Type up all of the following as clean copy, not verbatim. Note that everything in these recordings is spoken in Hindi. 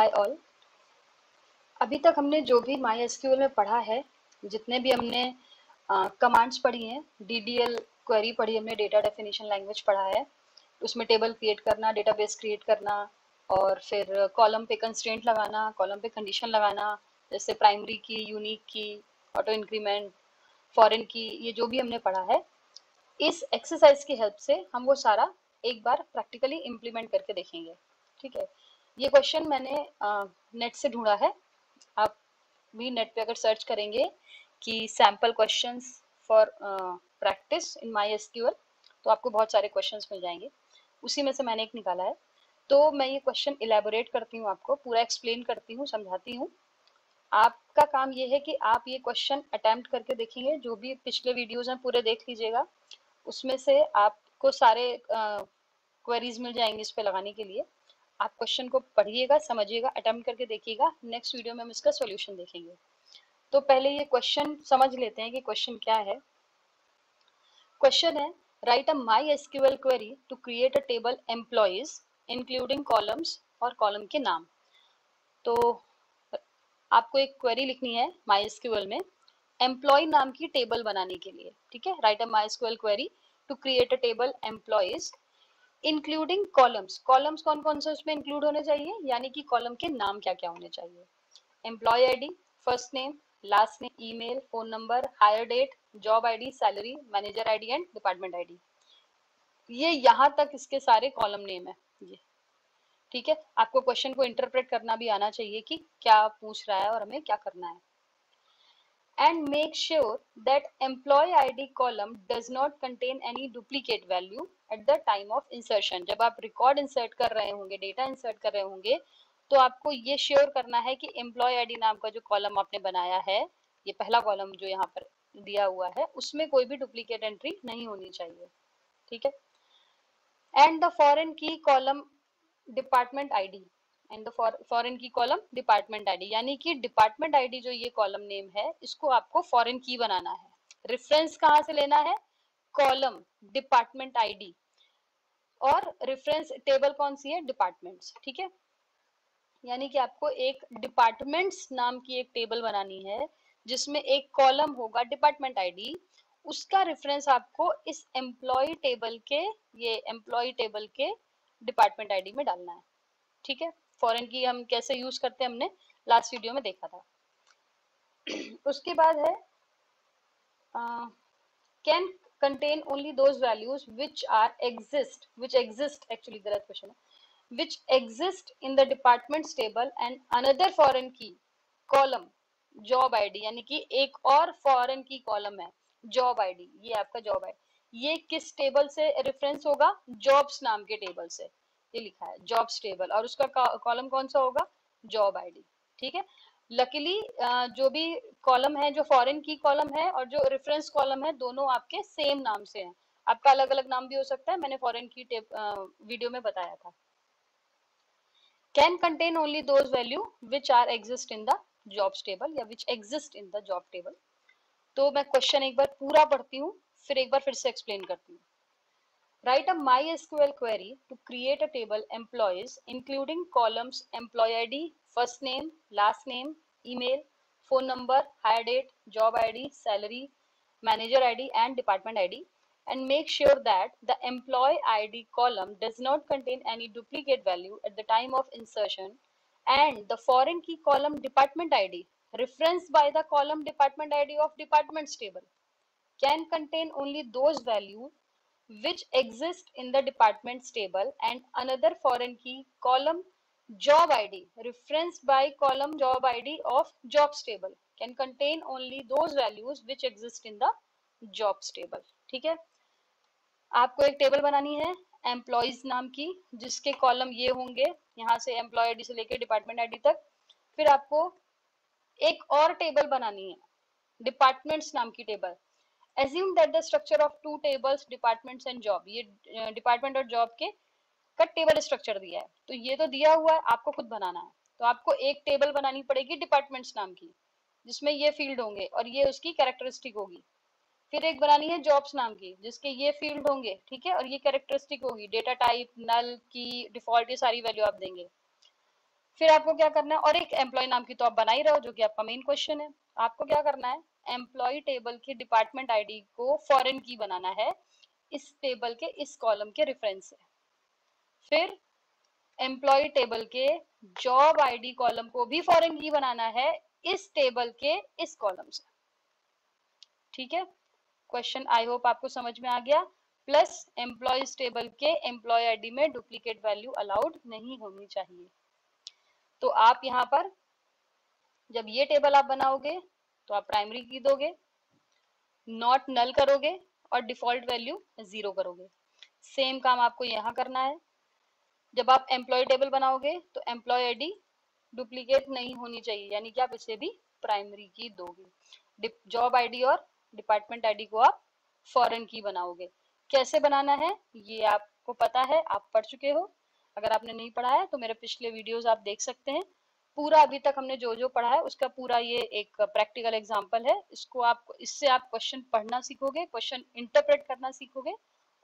Hi all. अभी तक हमने जो भी माई एसक्यूएल में पढ़ा है, जितने भी हमने कमांड्स पढ़ी हैं, डीडीएल क्वेरी पढ़ी, हमने डेटा डेफिनेशन लैंग्वेज पढ़ा है, उसमें टेबल क्रिएट करना, डेटाबेस क्रिएट करना, और फिर कॉलम पे कंस्ट्रेंट लगाना, कॉलम पे कंडीशन लगाना, जैसे प्राइमरी की, यूनिक की, ऑटो इंक्रीमेंट, फॉरेन की, ये जो भी हमने पढ़ा है, इस एक्सरसाइज की हेल्प से हम वो सारा एक बार प्रैक्टिकली इम्प्लीमेंट करके देखेंगे। ठीक है, ये क्वेश्चन मैंने नेट से ढूंढा है। आप भी नेट पे अगर सर्च करेंगे कि sample questions for practice in my SQL, तो आपको बहुत सारे क्वेश्चंस मिल जाएंगे। उसी में से मैंने एक निकाला है। तो मैं ये क्वेश्चन इलेबोरेट करती हूँ, आपको पूरा एक्सप्लेन करती हूँ, समझाती हूँ। आपका काम ये है कि आप ये क्वेश्चन अटेम्प्ट करके देखेंगे। जो भी पिछले वीडियोज हैं पूरे देख लीजिएगा, उसमें से आपको सारे क्वेरीज मिल जाएंगे इस पे लगाने के लिए। आप क्वेश्चन को पढ़िएगा, समझिएगा, अटेम्प्ट करके देखिएगा। नेक्स्ट वीडियो में हम इसका सॉल्यूशन देखेंगे। तो पहले ये क्वेश्चन समझ लेते हैं कि क्वेश्चन क्या है। क्वेश्चन है, write a MySQL query to create a table employees including columns और कॉलम के नाम। तो आपको एक क्वेरी लिखनी है माई एसक्यूएल में एम्प्लॉय नाम की टेबल बनाने के लिए। ठीक है, write a MySQL query to create a table employees including columns. Columns कौन कौन से उसमें इंक्लूड होने चाहिए, यानी कि कॉलम के नाम क्या क्या होने चाहिए। Employee ID, first name, last name, email, phone number, hire date, job ID, salary, manager ID and department ID. ये यहाँ तक इसके सारे कॉलम नेम है ये। ठीक है, आपको क्वेश्चन को इंटरप्रेट करना भी आना चाहिए कि क्या पूछ रहा है और हमें क्या करना है। And make sure that employee ID column does not contain any duplicate value at the time of insertion। जब आप रिकॉर्ड इंसर्ट कर रहे होंगे, डेटा इंसर्ट कर रहे होंगे, तो आपको ये श्योर करना है कि एम्प्लॉय आईडी नाम का जो कॉलम आपने बनाया है, ये पहला कॉलम जो यहाँ पर दिया हुआ है, उसमें कोई भी डुप्लीकेट एंट्री नहीं होनी चाहिए। ठीक है, एंड द फॉरेन की column department ID, and the foreign की कॉलम डिपार्टमेंट आईडी, यानी कि डिपार्टमेंट आईडी जो ये कॉलम नेम है, इसको आपको फॉरेन की बनाना है। रेफरेंस कहाँ से लेना है, कॉलम डिपार्टमेंट आईडी, और रेफरेंस टेबल कौन सी है, डिपार्टमेंट्स। ठीक है, यानी कि आपको एक डिपार्टमेंट्स नाम की एक टेबल बनानी है जिसमें एक कॉलम होगा डिपार्टमेंट आईडी, उसका रेफरेंस आपको इस एम्प्लॉय टेबल के, ये एम्प्लॉय टेबल के डिपार्टमेंट आईडी में डालना है। ठीक है, फॉरेन की हम कैसे यूज करते हैं हमने लास्ट वीडियो में देखा था। उसके बाद है can contain only those values which exist actually गलत क्वेश्चन है, which exist in the departments table and another foreign key column job ID, यानी कि एक और फॉरेन की कॉलम है जॉब आईडी, ये आपका जॉब आईडी। ये किस टेबल से रेफरेंस होगा, जॉब्स नाम के टेबल से। ये लिखा है जॉब्स टेबल, और उसका कॉलम कौन सा होगा, जॉब आईडी। ठीक है, लकीली जो भी कॉलम है, जो फॉरेन की कॉलम है और जो रेफरेंस कॉलम है, दोनों आपके सेम नाम से हैं। आपका अलग अलग नाम भी हो सकता है, मैंने फॉरेन की वीडियो में बताया था। Can contain only those value which are exist in the jobs table या which exist in the job table. तो मैं क्वेश्चन एक बार पूरा पढ़ती हूँ, फिर एक बार फिर से एक्सप्लेन करती हूँ। Write a MySQL query to create a table employees including columns employee ID, first name, last name, email, phone number, hire date, job ID, salary, manager ID and department ID, and make sure that the employee ID column does not contain any duplicate value at the time of insertion, and the foreign key column department ID referenced by the column department ID of departments table can contain only those values which exist in the departments table, and another foreign key column job id referenced by column job id of jobs table can contain only those values which exist in the jobs table। ठीक है, आपको एक टेबल बनानी है एम्प्लॉइज नाम की, जिसके कॉलम ये होंगे, यहाँ से एम्प्लॉय आईडी से लेकर डिपार्टमेंट आईडी तक। फिर आपको एक और टेबल बनानी है डिपार्टमेंट्स नाम की table. Assume that the structure of two tables, departments and job, ये डिपार्टमेंट और जॉब के का टेबल स्ट्रक्चर दिया है, तो ये तो दिया हुआ है, आपको खुद बनाना है। तो आपको एक टेबल बनानी पड़ेगी डिपार्टमेंट्स नाम की, जिसमें ये फील्ड होंगे और ये उसकी कैरेक्टरिस्टिक होगी। फिर एक बनानी है जॉब्स नाम की, जिसके ये फील्ड होंगे, ठीक है, और ये कैरेक्टरिस्टिक होगी, डेटा टाइप, नल की, डिफॉल्ट, ये सारी वैल्यू आप देंगे। फिर आपको क्या करना है, और एक एम्प्लॉय नाम की तो आप बना ही रहे हो जो कि आपका मेन क्वेश्चन है। आपको क्या करना है, एम्प्लॉय टेबल की डिपार्टमेंट आईडी को फॉरेन की बनाना है इस टेबल के इस कॉलम के रेफरेंस से। फिर एम्प्लॉय टेबल के जॉब आईडी कॉलम को भी फॉरेन की बनाना है इस टेबल के इस कॉलम से। ठीक है, क्वेश्चन आई होप आपको समझ में आ गया। प्लस एम्प्लॉयज टेबल के एम्प्लॉय आईडी में डुप्लीकेट वैल्यू अलाउड नहीं होनी चाहिए। तो आप यहाँ पर जब ये टेबल आप बनाओगे तो आप प्राइमरी की दोगे, नॉट नल करोगे और डिफॉल्ट वैल्यू 0 करोगे। सेम काम आपको यहाँ करना है। जब आप एम्प्लॉय टेबल बनाओगे तो एम्प्लॉय आईडी डुप्लीकेट नहीं होनी चाहिए, यानी कि आप इसे भी प्राइमरी की दोगे। जॉब आईडी और डिपार्टमेंट आईडी को आप फॉरेन की बनाओगे। कैसे बनाना है ये आपको पता है, आप पढ़ चुके हो। अगर आपने नहीं पढ़ा है तो मेरे पिछले वीडियोस आप देख सकते हैं। पूरा अभी तक हमने जो जो पढ़ा है उसका पूरा ये एक प्रैक्टिकल एग्जाम्पल है। इसको आप, इससे आप क्वेश्चन पढ़ना सीखोगे, क्वेश्चन इंटरप्रेट करना सीखोगे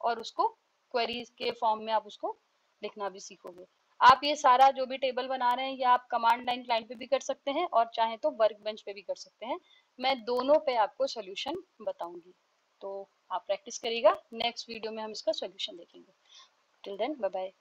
और उसको क्वेरीज के फॉर्म में आप उसको लिखना भी सीखोगे। आप ये सारा जो भी टेबल बना रहे हैं या आप कमांड लाइन क्लाइंट पे भी कर सकते हैं और चाहे तो वर्क बेंच पे भी कर सकते हैं। मैं दोनों पे आपको सोल्यूशन बताऊंगी, तो आप प्रैक्टिस करिएगा। नेक्स्ट वीडियो में हम इसका सोल्यूशन देखेंगे। Till then bye bye.